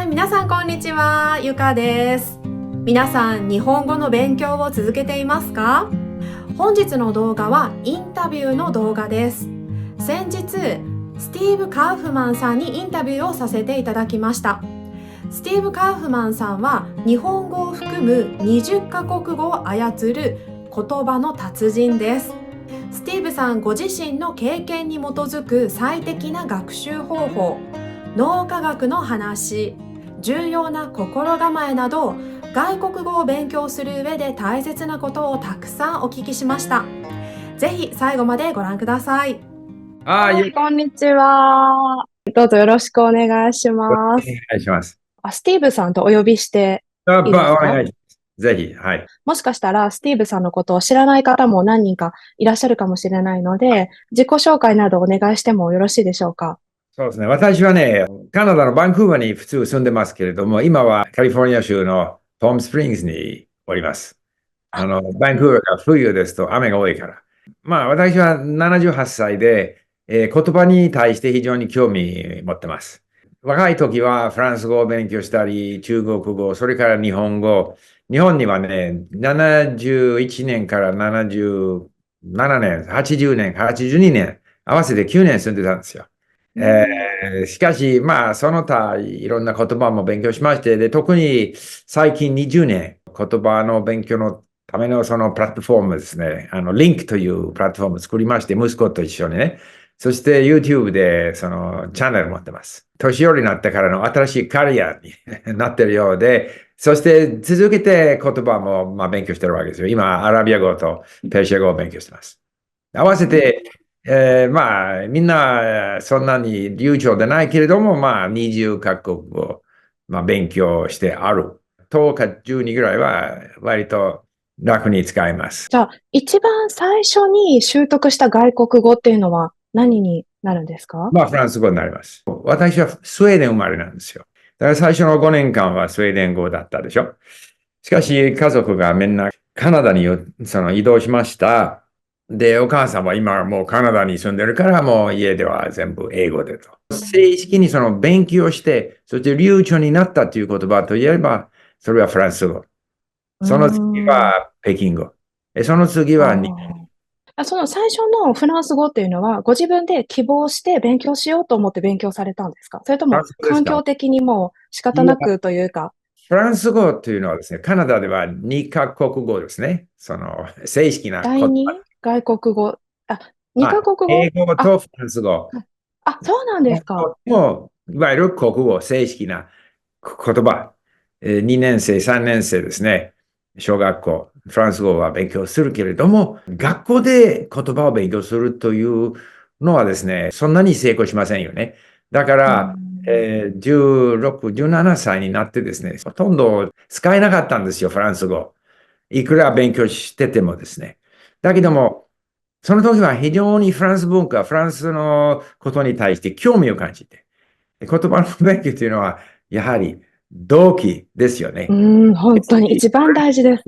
皆さんこんにちは、ゆかです。皆さん、日本語の勉強を続けていますか？本日の動画はインタビューの動画です。先日、スティーブ・カウフマンさんにインタビューをさせていただきました。スティーブ・カウフマンさんは日本語を含む20カ国語を操る言葉の達人です。スティーブさんご自身の経験に基づく最適な学習方法、脳科学の話、重要な心構えなど、外国語を勉強する上で大切なことをたくさんお聞きしました。ぜひ最後までご覧ください。はい、こんにちは。どうぞよろしくお願いします。お願いします。スティーブさんとお呼びしておいいですか？願いします。ぜひ、はい。もしかしたらスティーブさんのことを知らない方も何人かいらっしゃるかもしれないので、自己紹介などお願いしてもよろしいでしょうか？そうですね。私はね、カナダのバンクーバーに普通住んでますけれども、今はカリフォルニア州のポームスプリングスにおります。バンクーバーが冬ですと雨が多いから。まあ、私は78歳で、言葉に対して非常に興味持ってます。若い時はフランス語を勉強したり、中国語、それから日本語。日本にはね、71年から77年、80年、82年、合わせて9年住んでたんですよ。しかし、まあ、その他、いろんな言葉も勉強しまして、で、特に最近20年、言葉の勉強のためのそのプラットフォームですね、リンクというプラットフォームを作りまして、息子と一緒にね、そして YouTube でそのチャンネル持ってます。年寄りになってからの新しいキャリアになってるようで、そして続けて言葉もまあ勉強してるわけですよ。今、アラビア語とペルシャ語を勉強してます。合わせて、まあ、みんなそんなに流暢でないけれども、まあ、20カ国語、まあ、勉強してある。10日、12ぐらいは割と楽に使えます。じゃあ、一番最初に習得した外国語っていうのは何になるんですか？まあ、フランス語になります。私はスウェーデン生まれなんですよ。だから最初の5年間はスウェーデン語だったでしょ。しかし、家族がみんなカナダにその移動しました。で、お母さんは今はもうカナダに住んでるから、もう家では全部英語でと。正式にその勉強して、そして流暢になったという言葉といえば、それはフランス語。その次は北京語。その次はその最初のフランス語っていうのは、ご自分で希望して勉強しようと思って勉強されたんですか？それともフランス語です環か？境的にもう仕方いや、なくというか。フランス語というのはですね、カナダでは2カ国語ですね。その正式な言第二外国語。二カ葉。国語。英語とフランス語。そうなんですか。もう、いわゆる国語、正式な言葉。2年生、3年生ですね。小学校、フランス語は勉強するけれども、学校で言葉を勉強するというのはですね、そんなに成功しませんよね。だかうら、ん。16、17歳になってですね、ほとんど使えなかったんですよ、フランス語。いくら勉強しててもですね。だけども、その時は非常にフランス文化、フランスのことに対して興味を感じて、言葉の勉強というのは、やはり動機ですよね。本当に一番大事です。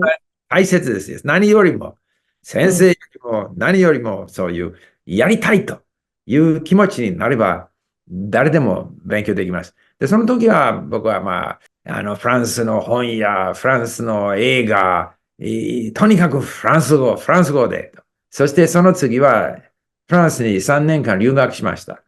大切ですよ。何よりも、先生よりも何よりもそういうやりたいという気持ちになれば、誰でも勉強できます。で、その時は僕はまあ、フランスの本やフランスの映画、とにかくフランス語、フランス語で。そしてその次は、フランスに3年間留学しました。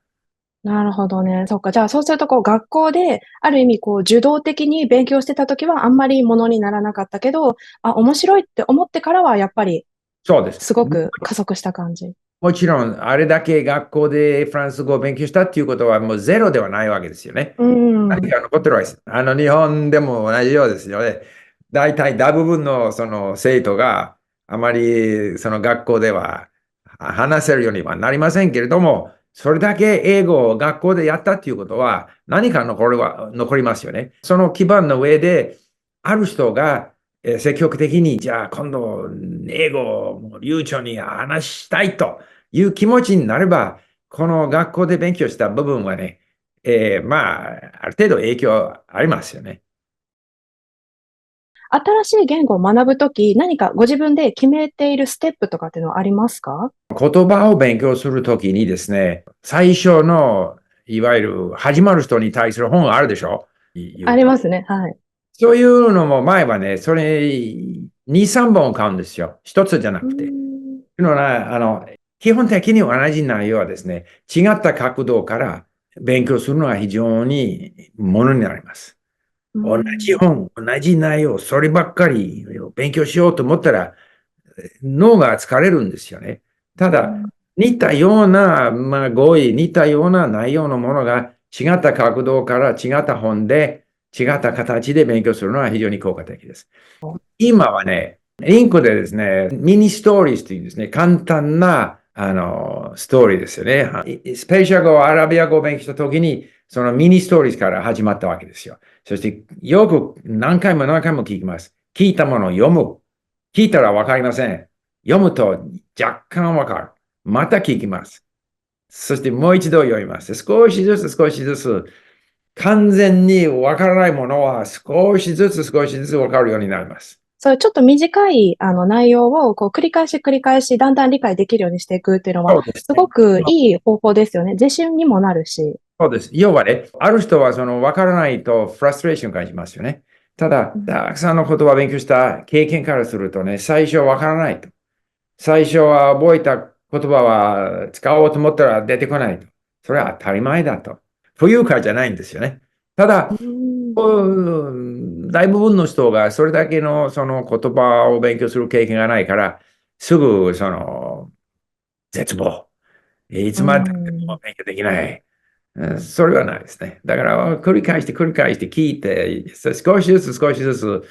なるほどね。そっか。じゃあ、そうすると、学校で、ある意味、受動的に勉強してた時は、あんまりものにならなかったけど、面白いって思ってからは、やっぱり、そうです。すごく加速した感じ。もちろん、あれだけ学校でフランス語を勉強したっていうことはもうゼロではないわけですよね。うん。何か残ってるわけです。日本でも同じようですよね。大体大部分のその生徒があまりその学校では話せるようにはなりませんけれども、それだけ英語を学校でやったっていうことは何か残りますよね。その基盤の上で、ある人が積極的に、じゃあ今度英語を流暢に話したいという気持ちになれば、この学校で勉強した部分はね、まあ、ある程度影響ありますよね。新しい言語を学ぶとき、何かご自分で決めているステップとかっていうのはありますか？言葉を勉強するときにですね、最初の、いわゆる始まる人に対する本があるでしょ。ありますね。はい。そういうのも前はね、それ2、3本買うんですよ。一つじゃなうーくて。ん。というのは、基本的に同じ内容はですね、違った角度から勉強するのは非常にものになります。うー同じん。本、同じ内容、そればっかり勉強しようと思ったら、脳が疲れるんですよね。ただ、似たような、語彙、似たような内容のものが違った角度から違った本で、違った形で勉強するのは非常に効果的です。今はね、リンクでですね、ミニストーリーズというですね、簡単な、ストーリーですよね。スペイン語、アラビア語を勉強したときに、そのミニストーリーズから始まったわけですよ。そして、よく何回も何回も聞きます。聞いたものを読む。聞いたらわかりません。読むと若干わかる。また聞きます。そしてもう一度読みます。少しずつ少しずつ、完全にわからないものは少しずつ少しずつわかるようになります。そういうちょっと短い内容をこう繰り返し繰り返しだんだん理解できるようにしていくっていうのは、そうですね。すごくいい方法ですよね。自信にもなるし。そうです。要はね、ある人はその分からないとフラストレーションを感じますよね。ただ、うん。たくさんの言葉を勉強した経験からするとね、最初は分からないと。最初は覚えた言葉は使おうと思ったら出てこないと。それは当たり前だと。不愉快じゃないんですよね。ただ、うーん。大部分の人がそれだけのその言葉を勉強する経験がないから、すぐその絶望。いうーつまで経ってもん。勉強できない。それはないですね。だから、繰り返して繰り返して聞いて、少しずつ少しずつ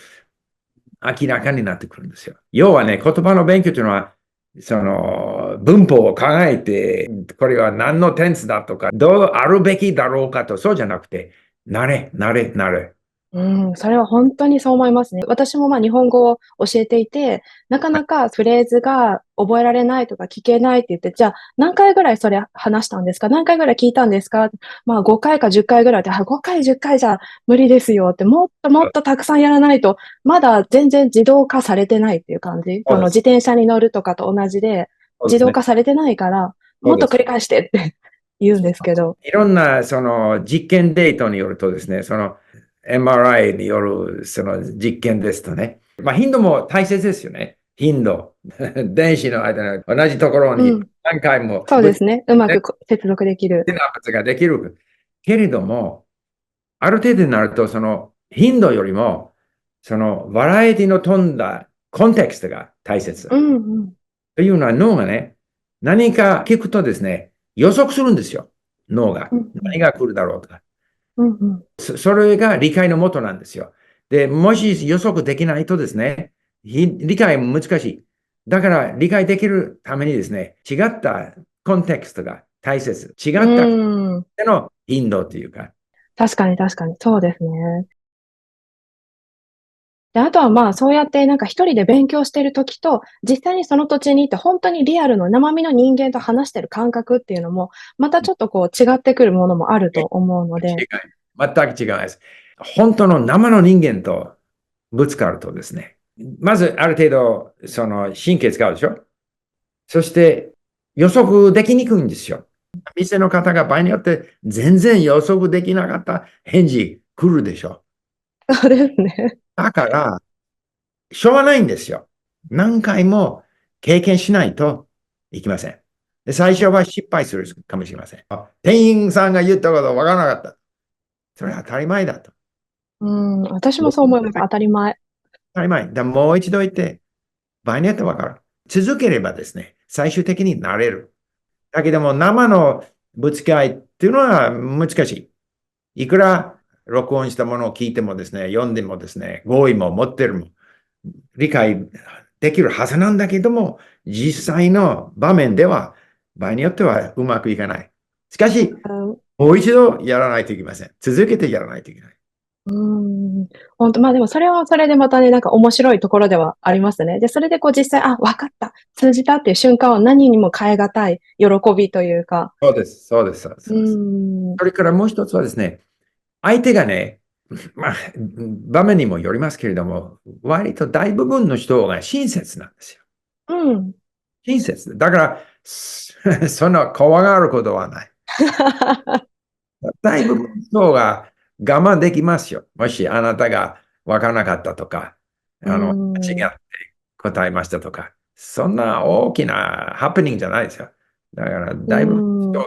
明らかになってくるんですよ。要はね、言葉の勉強というのは、その文法を考えて、これは何のテンスだとか、どうあるべきだろうかと、そうじゃなくて、慣れ、慣れ、慣れ。うん、それは本当にそう思いますね。私も、日本語を教えていて、なかなかフレーズが覚えられないとか聞けないって言って、じゃあ、何回ぐらいそれ話したんですか？何回ぐらい聞いたんですか？5回か10回ぐらいで、5回、10回じゃ無理ですよって、もっともっとたくさんやらないと、まだ全然自動化されてないっていう感じ。そうです。自転車に乗るとかと同じで、自そうですね。動化されてないから、もっと繰そうです。り返してって言うんですけど。いろんなその実験データによるとですね、その MRI によるその実験ですとね、頻度も大切ですよね。頻度。電子の間の同じところにうん、何回もぶつそうですね。うまけてく接続できる。シナプスができる。けれども、ある程度になると、その頻度よりも、そのバラエティの飛んだコンテクストが大切。うんうん。というのは脳がね、何か聞くとですね、予測するんですよ。脳が。うんうん。何が来るだろうとか。うんうん。それが理解のもとなんですよ。で、もし予測できないとですね、理解難しい。だから理解できるためにですね、違ったコンテクストが大切。違うったーん。の頻度というか。確かに確かに。そうですね。で、あとは、そうやってなんか一人で勉強してる時と、実際にその土地に行って本当にリアルの生身の人間と話してる感覚っていうのも、またちょっとこう違ってくるものもあると思うので。違い、全く違います。本当の生の人間とぶつかるとですね、まずある程度、その神経使うでしょ。そして予測できにくいんですよ。店の方が場合によって全然予測できなかった返事来るでしょ。そうですね。だから、しょうがないんですよ。何回も経験しないといけません。で、最初は失敗するかもしれません。店員さんが言ったことわからなかった。それは当たり前だと。うん、私もそう思います。当たり前。当たり前。もう一度言って、場合によってわかる。続ければですね、最終的になれる。だけども、生のぶつけ合いっていうのは難しい。いくら録音したものを聞いてもですね、読んでもですね、合意も持ってるも、理解できるはずなんだけども、実際の場面では、場合によってはうまくいかない。しかし、うん。もう一度やらないといけません。続けてやらないといけない。うーん。でもそれはそれでまたね、なんか面白いところではありますね。で、それでこう実際、分かった、通じたっていう瞬間は何にも代え難い喜びというか。そうです、そうです、そうです。うーん。それからもう一つはですね、相手がね、場面にもよりますけれども、割と大部分の人が親切なんですよ。うん。親切。だから、そんな怖がることはない。大部分の人が我慢できますよ。もしあなたがわからなかったとか、う間ん。違って答えましたとか、そんな大きなハプニングじゃないですよ。だから、うだいぶ人ん。が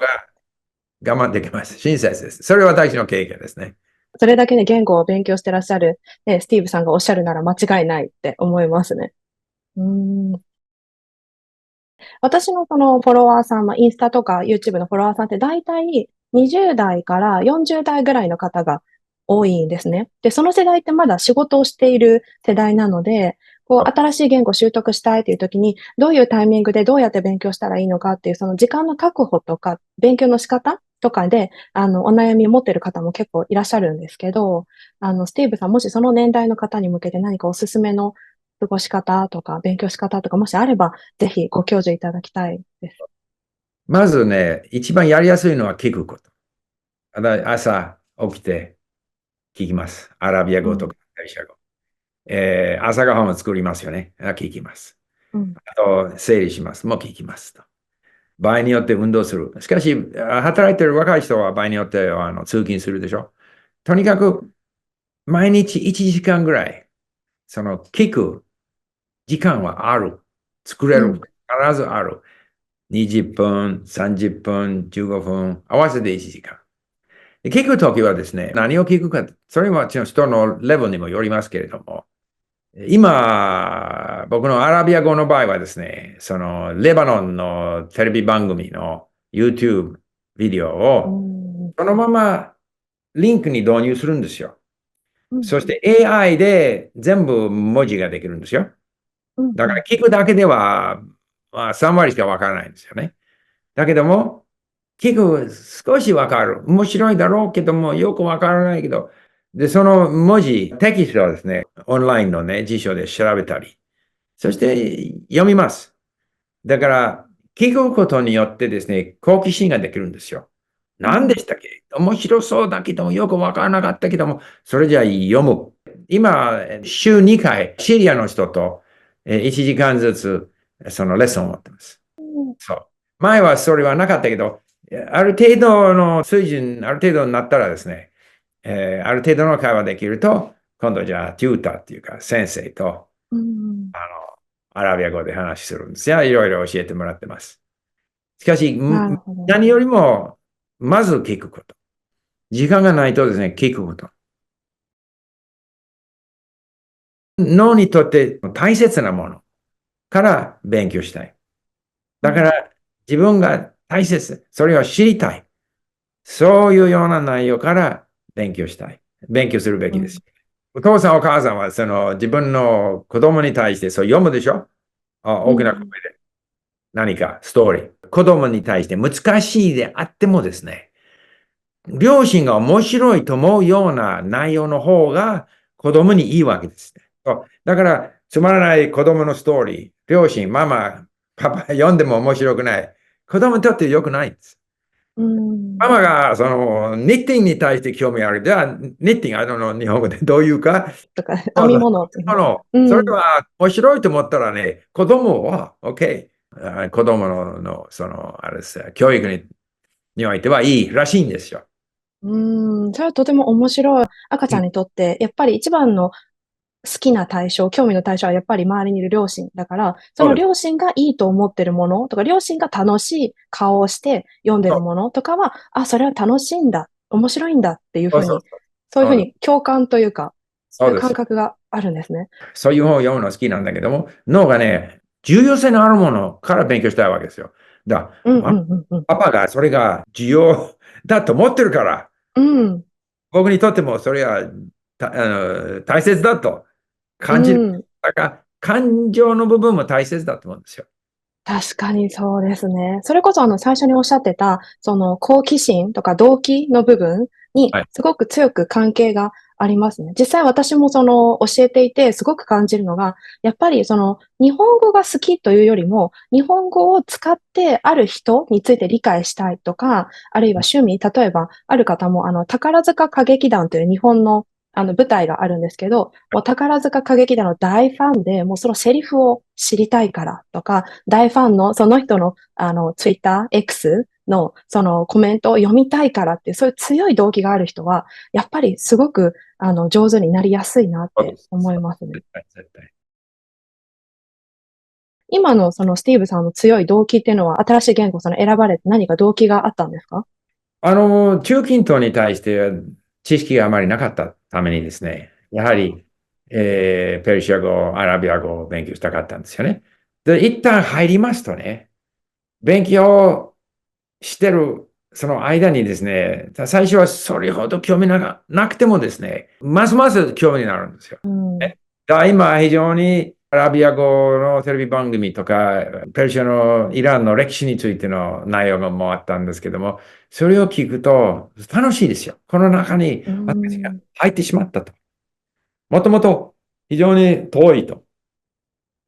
我慢できます。親切です。それは私の経験ですね。それだけで言語を勉強してらっしゃる、ね、スティーブさんがおっしゃるなら間違いないって思いますね。うん。私のそのフォロワーさん、インスタとか YouTube のフォロワーさんって大体20代から40代ぐらいの方が多いんですね。で、その世代ってまだ仕事をしている世代なので、こう、新しい言語を習得したいという時に、どういうタイミングでどうやって勉強したらいいのかっていう、その時間の確保とか、勉強の仕方とかで、お悩みを持っている方も結構いらっしゃるんですけど、スティーブさん、もしその年代の方に向けて何かおすすめの過ごし方とか、勉強し方とか、もしあれば、ぜひご教授いただきたいです。まずね、一番やりやすいのは聞くこと。朝起きて聞きます。アラビアうん、語とかペルシャ語。朝ごはんを作りますよね。聞きます。うん、あと、整理します。もう聞きますと。場合によって運動する。しかし、働いてる若い人は場合によって通勤するでしょ。とにかく、毎日1時間ぐらい、聞く時間はある。作れる。うん、必ずある。20分、30分、15分、合わせて1時間。聞くときはですね、何を聞くか、それは人のレベルにもよりますけれども、今、僕のアラビア語の場合はですね、レバノンのテレビ番組の YouTube ビデオうをん、そのままリンクに導入するんですよ。うん、そして AI で全部文字ができるんですよ。うん、だから聞くだけでは、3割しかわからないんですよね。だけども、聞く少しわかる。面白いだろうけども、よくわからないけど、で、その文字、テキストをですね、オンラインのね、辞書で調べたり、そして読みます。だから、聞くことによってですね、好奇心ができるんですよ。何でうん、したっけ面白そうだけども、よくわからなかったけども、それじゃあ読む。今、週2回、シリアの人と1時間ずつ、そのレッスンを持ってます。そう。前はそれはなかったけど、ある程度の水準、ある程度になったらですね、ある程度の会話できると、今度じゃあ、テューターっていうか、先生と、うん。あアラビア語で話するんですよ。いろいろ教えてもらってます。しかし、なるほど。何よりも、まず聞くこと。時間がないとですね、聞くこと。脳にとって大切なものから勉強したい。うん、だから、自分が大切、それを知りたい。そういうような内容から勉強したい。勉強するべうん、きです。お父さんお母さんは自分の子供に対してそう読むでしょ。大きな声うん、で何かストーリー。子供に対して難しいであってもですね、両親が面白いと思うような内容の方が子供にいいわけですね。だから、つまらない子供のストーリー、両親、ママ、パパ読んでも面白くない。子供にとって良くないんです。うん。ママがニッティングに対して興味ある。じゃあ、ニッティング、日本語でどういうか、とか、編みそうそう物っていうの。それうん、は面白いと思ったらね、子供は、OK。子供の、あれです、教育においてはいいらしいんですよ。うん。それはとても面白い。赤ちゃんにとって、やっぱり一番の好きな対象、興味の対象はやっぱり周りにいる両親だから、そそうです。の両親がいいと思ってるものとか、両親が楽しい顔をして読んでそうるものとかは、あ、それは楽しいんだ、面白いんだっていうふうに、そうそうそう。そうです。そういうふうに共感というか、そういうそうです。感覚があるんですね。そういう本を読むの好きなんだけども、脳がね、重要性のあるものから勉強したいわけですよ。うんうまんうんうん。パパがそれが重要だと思ってるから、うん、僕にとってもそれは大切だとう感じる。ん。だから感情の部分も大切だと思うんですよ。確かにそうですね。それこそ最初におっしゃってた、その好奇心とか動機の部分にはい。すごく強く関係がありますね。実際私もその教えていてすごく感じるのが、やっぱりその日本語が好きというよりも、日本語を使ってある人について理解したいとか、あるいは趣味、例えばある方も宝塚歌劇団という日本の舞台があるんですけど、もう宝塚歌劇団の大ファンで、もうそのセリフを知りたいからとか、大ファンのその人のツイッター、X のそのコメントを読みたいからっていう、そういう強い動機がある人は、やっぱりすごく上手になりやすいなってそうです。思いますね。絶対、絶対。今のそのスティーブさんの強い動機っていうのは、新しい言語その選ばれて何か動機があったんですか？中近東に対して知識があまりなかったためにですね、やはり、ペルシャ語、アラビア語を勉強したかったんですよね。で、一旦入りますとね、勉強してるその間にですね、最初はそれほど興味なくてもですね、ますます興味になるんですよ。うん。だから今非常にアラビア語のテレビ番組とか、ペルシャのイランの歴史についての内容がもあったんですけども、それを聞くと楽しいですよ。この中にう私がん。入ってしまったと。もともと非常に遠いと。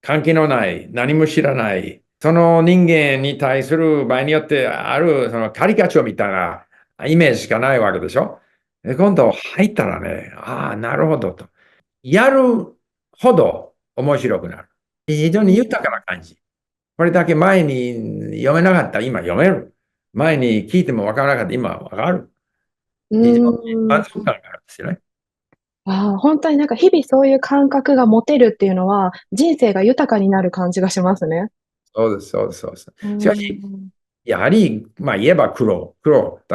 関係のない、何も知らない、その人間に対する場合によってあるそのカリカチュアみたいなイメージしかないわけでしょ。で、今度入ったらね、ああ、なるほどと。やるほど面白くなる。非常に豊かな感じ。これだけ前に読めなかった、今読める。前に聞いてもわからなかった、今わかる。う非常にん。満足感があるんですよね。本当になんか日々そういう感覚が持てるっていうのは、人生が豊かになる感じがしますね。そうです、そうです、そうです。うしかし、ん。やはり、まあ言えば苦労。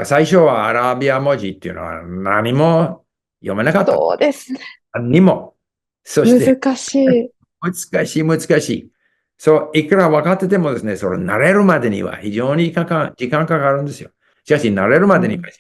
最初はアラビア文字っていうのは何も読めなかった。そうですね。何にも。そして、難しい。難しい。そう、いくら分かっててもですね、それ慣れるまでには非常に時間かかるんですよ。しかし、慣れるまでにはうん。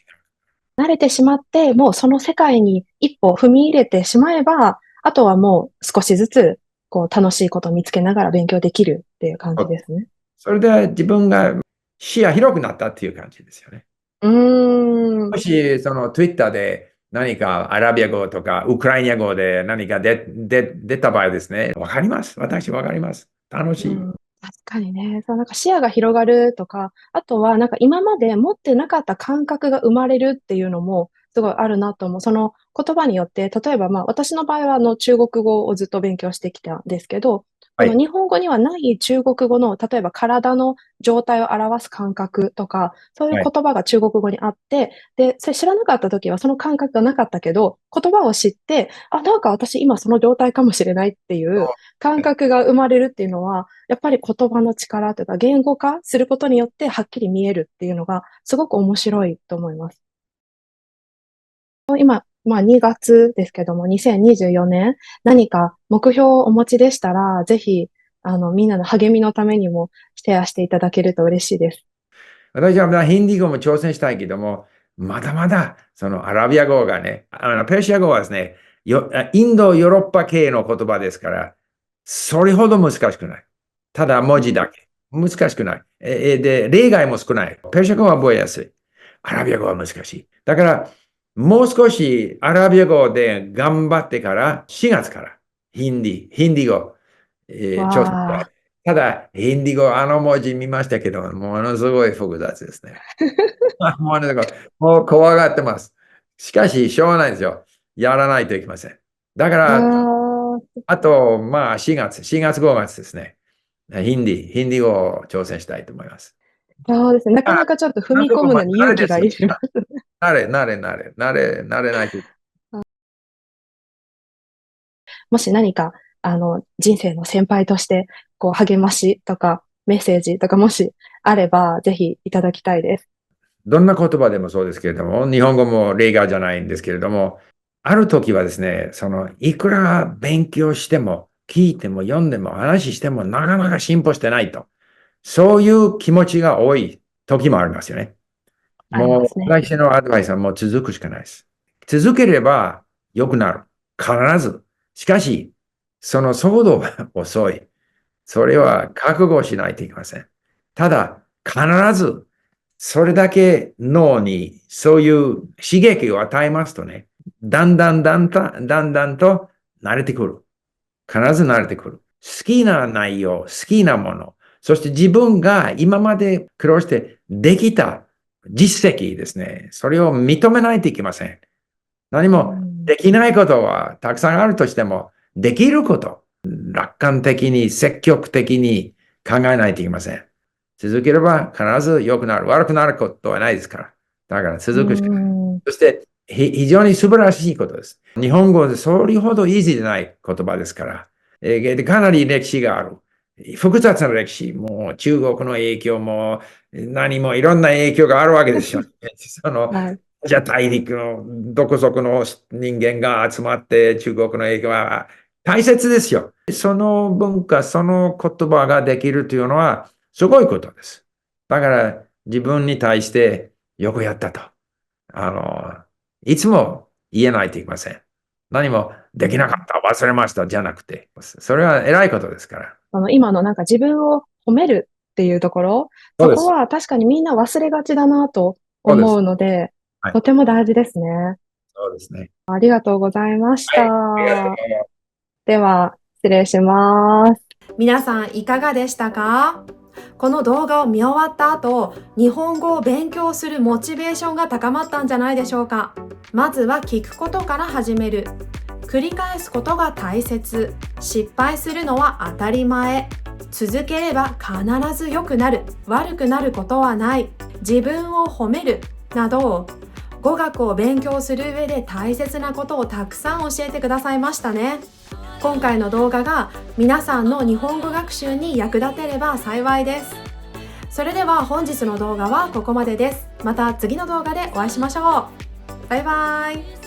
慣れてしまって、もうその世界に一歩踏み入れてしまえば、あとはもう少しずつ、こう楽しいことを見つけながら勉強できるっていう感じですね。それで自分が視野広くなったっていう感じですよね。うーん。もし、その Twitter で何かアラビア語とかウクライナ語で何か出た場合ですね、わかります。私わかります。楽しい。うん、確かにね。そう、なんか視野が広がるとか、あとはなんか今まで持ってなかった感覚が生まれるっていうのもすごいあるなと思う。その言葉によって、例えばまあ私の場合は中国語をずっと勉強してきたんですけど、こはい。の日本語にはない中国語の、例えば体の状態を表す感覚とか、そういうはい。言葉が中国語にあって、で、それ知らなかった時はその感覚がなかったけど、言葉を知って、あ、なんか私今その状態かもしれないっていう感覚が生まれるっていうのは、やっぱり言葉の力というか、言語化することによってはっきり見えるっていうのが、すごく面白いと思います。今、まあ2月ですけども、2024年、何か目標をお持ちでしたら、ぜひ、みんなの励みのためにもシェアしていただけると嬉しいです。私はまあヒンディー語も挑戦したいけども、まだまだそのアラビア語がね、ペルシャ語はですね、インド、ヨーロッパ系の言葉ですから、それほど難しくない。ただ文字だけ。難しくない。で、例外も少ない。ペルシャ語は覚えやすい。アラビア語は難しい。だから、もう少しアラビア語で頑張ってから、4月からヒンディー語、挑戦したい。わあ。ただ、ヒンディー語、あの文字見ましたけど、ものすごい複雑ですね。もう怖がってます。しかし、しょうがないですよ。やらないといけません。だかわら、あ。あと、まあ、4月、5月ですね。ヒンディー語を挑戦したいと思います。そうですね。なかあ、なかちょっと踏みなんとかまあ込むのに勇慣れですよ。気がいります。慣れないと。もし何か、人生の先輩として、こう、励ましとか、メッセージとかもしあれば、ぜひいただきたいです。どんな言葉でもそうですけれども、日本語も例外じゃないんですけれども、ある時はですね、いくら勉強しても、聞いても読んでも話してもなかなか進歩してないと。そういう気持ちが多い時もありますよね。ありまもう、すね。私のアドバイスはもう続くしかないです。続ければ良くなる。必ず。しかし、その速度は遅い。それは覚悟しないといけません。ただ、必ず、それだけ脳にそういう刺激を与えますとね、だんだんと慣れてくる。必ず慣れてくる。好きな内容、好きなもの、そして自分が今まで苦労してできた実績ですね。それを認めないといけません。何うもん。できないことはたくさんあるとしても、できること、楽観的に積極的に考えないといけません。続ければ必ず良くなる。悪くなることはないですから。だから続くしかない。そして、非常に素晴らしいことです。日本語でそれほどイージーでない言葉ですから。でかなり歴史がある。複雑な歴史。もう中国の影響も何もいろんな影響があるわけですよ。はい。じゃあ大陸のどこそこの人間が集まって中国の影響は大切ですよ。その文化、その言葉ができるというのはすごいことです。だから自分に対してよくやったと。いつも言えないといけません。何もできなかった、忘れましたじゃなくて、それは偉いことですから。今のなんか自分を褒めるっていうところ、そうです。そこは確かにみんな忘れがちだなとそうです。思うので、はい。とても大事ですね。そうですね。ありがとうございましはい。ありがとうごた。ざいます。では、失礼します。皆さんいかがでしたか？この動画を見終わった後、日本語を勉強するモチベーションが高まったんじゃないでしょうか。まずは聞くことから始める。繰り返すことが大切。失敗するのは当たり前。続ければ必ず良くなる。悪くなることはない。自分を褒める。など、語学を勉強する上で大切なことをたくさん教えてくださいましたね。今回の動画が皆さんの日本語学習に役立てれば幸いです。それでは本日の動画はここまでです。また次の動画でお会いしましょう。バイバイ。